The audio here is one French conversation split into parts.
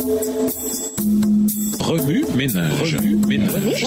Remue ménage. Remue ménage.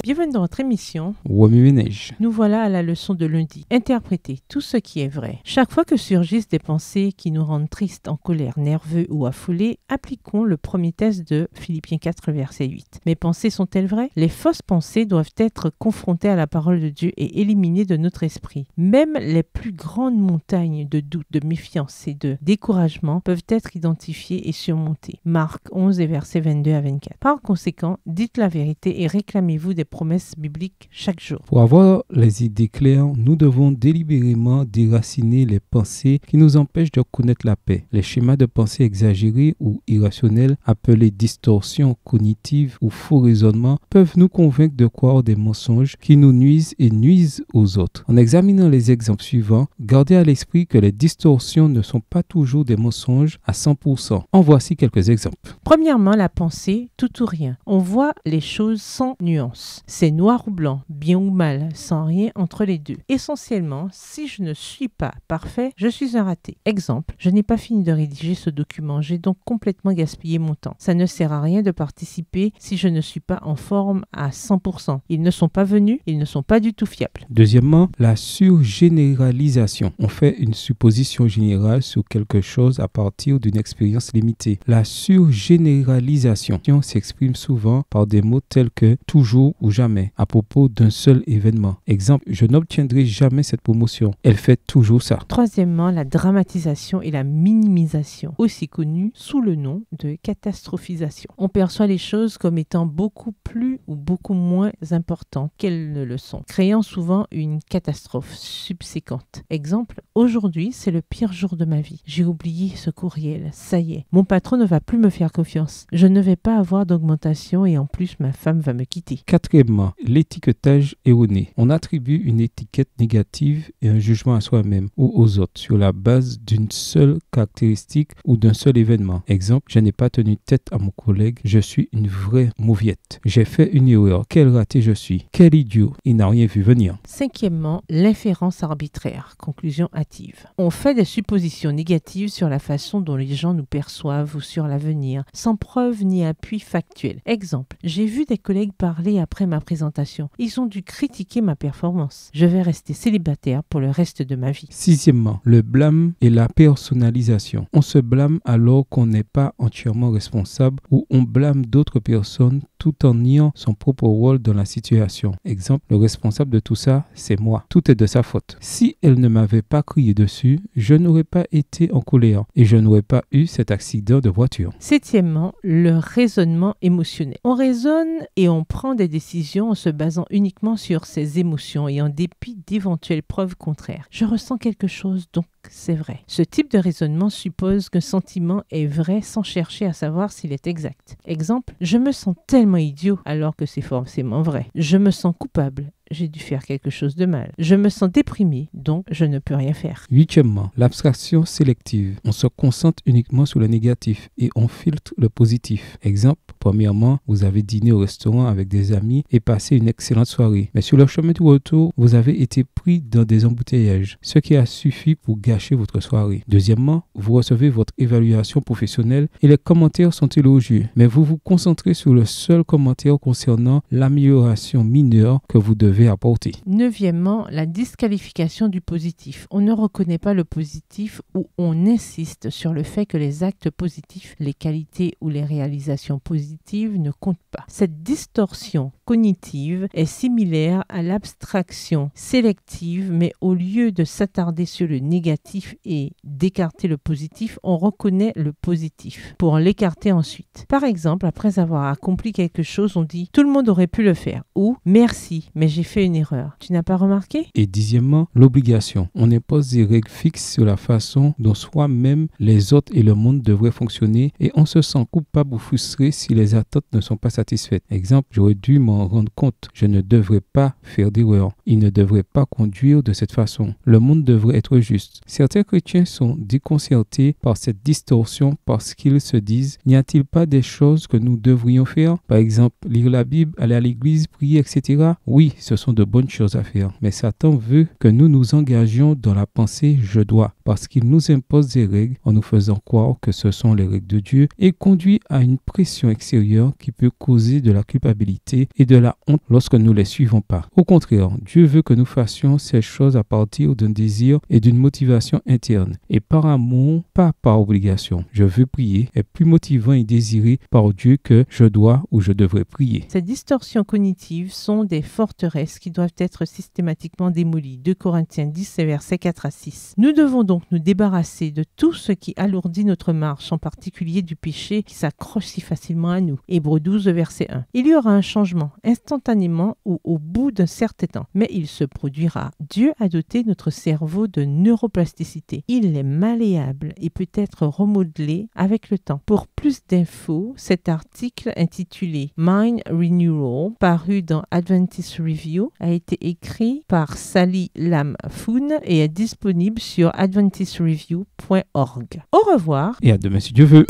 Bienvenue dans notre émission. Remue ménage. Nous voilà à la leçon de lundi. Interpréter tout ce qui est vrai. Chaque fois que surgissent des pensées qui nous rendent tristes, en colère, nerveux ou affolés, appliquons le premier test de Philippiens 4, verset 8. Mes pensées sont-elles vraies? Les fausses pensées doivent être confrontées à la parole de Dieu et éliminées de notre esprit. Même les plus grandes montagnes de doute, de méfiance et de découragement peuvent être identifiées et surmontées. Marc 11 et versets 22 à 24. Par conséquent, dites la vérité et réclamez-vous des promesses bibliques chaque jour. Pour avoir les idées claires, nous devons délibérément déraciner les pensées qui nous empêchent de connaître la paix. Les schémas de pensée exagérés ou irrationnels, appelés distorsions cognitives ou faux raisonnements, peuvent nous convaincre de croire des mensonges qui nous nuisent et nuisent aux autres. En examinant les exemples suivants, gardez à l'esprit que les distorsions ne sont pas toujours des mensonges à 100%. En voici quelques exemples. Premièrement, la pensée, tout ou rien. On voit les choses sans nuance. C'est noir ou blanc, bien ou mal, sans rien entre les deux. Essentiellement, si je ne suis pas parfait, je suis un raté. Exemple, je n'ai pas fini de rédiger ce document, j'ai donc complètement gaspillé mon temps. Ça ne sert à rien de participer si je ne suis pas en forme à 100%. Ils ne sont pas venus, ils ne sont pas du tout fiables. Deuxièmement, la surgénéralisation. On fait une supposition générale sur quelque chose à partir d'une expérience limitée. La surgénéralisation s'exprime souvent par des mots tels que toujours ou jamais à propos d'un seul événement. Exemple, je n'obtiendrai jamais cette promotion. Elle fait toujours ça. Troisièmement, la dramatisation et la minimisation, aussi connue sous le nom de catastrophisation. On perçoit les choses comme étant beaucoup plus ou beaucoup moins importantes qu'elles ne le sont, créant souvent une catastrophe subséquente. Exemple, aujourd'hui, c'est le pire jour de ma vie. J'ai oublié ce courriel. Ça y est, mon patron ne va plus me faire confiance. Je ne vais pas avoir d'augmentation et en plus, ma femme va me quitter. Quatrièmement, l'étiquetage erroné. On attribue une étiquette négative et un jugement à soi-même ou aux autres sur la base d'une seule caractéristique ou d'un seul événement. Exemple, je n'ai pas tenu tête à mon collègue, je suis une vraie mauviette. J'ai fait une erreur, quel raté je suis, quel idiot, il n'a rien vu venir. Cinquièmement, l'inférence arbitraire, conclusion hâtive. On fait des suppositions négatives sur la façon dont les gens nous perçoivent ou sur l'avenir, sans preuve ni appui factuel. Exemple, j'ai vu des collègues parler après ma présentation. Ils ont dû critiquer ma performance. Je vais rester célibataire pour le reste de ma vie. Sixièmement, le blâme et la personnalisation. On se blâme alors qu'on n'est pas entièrement responsable ou on blâme d'autres personnes tout en niant son propre rôle dans la situation. Exemple, le responsable de tout ça, c'est moi. Tout est de sa faute. Si elle ne m'avait pas crié dessus, je n'aurais pas été en colère et je n'aurais pas eu cet accident de voiture. Septièmement, le raisonnement émotionnel. On raisonne et on prend des décisions en se basant uniquement sur ses émotions et en dépit d'éventuelles preuves contraires. Je ressens quelque chose, donc c'est vrai. Ce type de raisonnement suppose qu'un sentiment est vrai sans chercher à savoir s'il est exact. Exemple, je me sens tellement idiot alors que c'est forcément vrai. Je me sens coupable. J'ai dû faire quelque chose de mal. Je me sens déprimé, donc je ne peux rien faire. Huitièmement, l'abstraction sélective. On se concentre uniquement sur le négatif et on filtre le positif. Exemple, premièrement, vous avez dîné au restaurant avec des amis et passé une excellente soirée. Mais sur le chemin du retour, vous avez été pris dans des embouteillages, ce qui a suffi pour gâcher votre soirée. Deuxièmement, vous recevez votre évaluation professionnelle et les commentaires sont élogieux, mais vous vous concentrez sur le seul commentaire concernant l'amélioration mineure que vous devez apporter. Neuvièmement, la disqualification du positif. On ne reconnaît pas le positif ou on insiste sur le fait que les actes positifs, les qualités ou les réalisations positives ne comptent pas. Cette distorsion cognitive est similaire à l'abstraction sélective, mais au lieu de s'attarder sur le négatif et d'écarter le positif, on reconnaît le positif pour l'écarter ensuite. Par exemple, après avoir accompli quelque chose, on dit « tout le monde aurait pu le faire » ou « merci, mais j'ai fait une erreur. Tu n'as pas remarqué ?» Et dixièmement, l'obligation. On impose des règles fixes sur la façon dont soi-même, les autres et le monde devraient fonctionner et on se sent coupable ou frustré si les attentes ne sont pas satisfaites. Exemple, j'aurais dû m'en m'en rendre compte. Je ne devrais pas faire d'erreur. Il ne devrait pas conduire de cette façon. Le monde devrait être juste. Certains chrétiens sont déconcertés par cette distorsion parce qu'ils se disent, n'y a-t-il pas des choses que nous devrions faire? Par exemple, lire la Bible, aller à l'église, prier, etc. Oui, ce sont de bonnes choses à faire. Mais Satan veut que nous nous engagions dans la pensée « je dois » parce qu'il nous impose des règles en nous faisant croire que ce sont les règles de Dieu et conduit à une pression extérieure qui peut causer de la culpabilité et de la honte lorsque nous ne les suivons pas. Au contraire, Dieu veut que nous fassions ces choses à partir d'un désir et d'une motivation interne et par amour, pas par obligation. Je veux prier est plus motivant et désiré par Dieu que je dois ou je devrais prier. Ces distorsions cognitives sont des forteresses qui doivent être systématiquement démolies. 2 Corinthiens 10, versets 4 à 6. Nous devons donc nous débarrasser de tout ce qui alourdit notre marche, en particulier du péché qui s'accroche si facilement à nous. Hébreux 12, verset 1. Il y aura un changement instantanément ou au bout d'un certain temps, mais il se produira. Dieu a doté notre cerveau de neuroplasticité. Il est malléable et peut être remodelé avec le temps. Pour plus d'infos, cet article intitulé Mind Renewal, paru dans Adventist Review, a été écrit par Sally Lam-Foon et est disponible sur adventistreview.org. Au revoir et à demain si Dieu veut.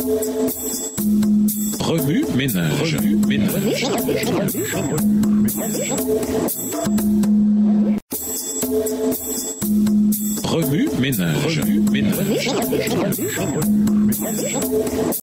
Remue ménage. Remue ménage.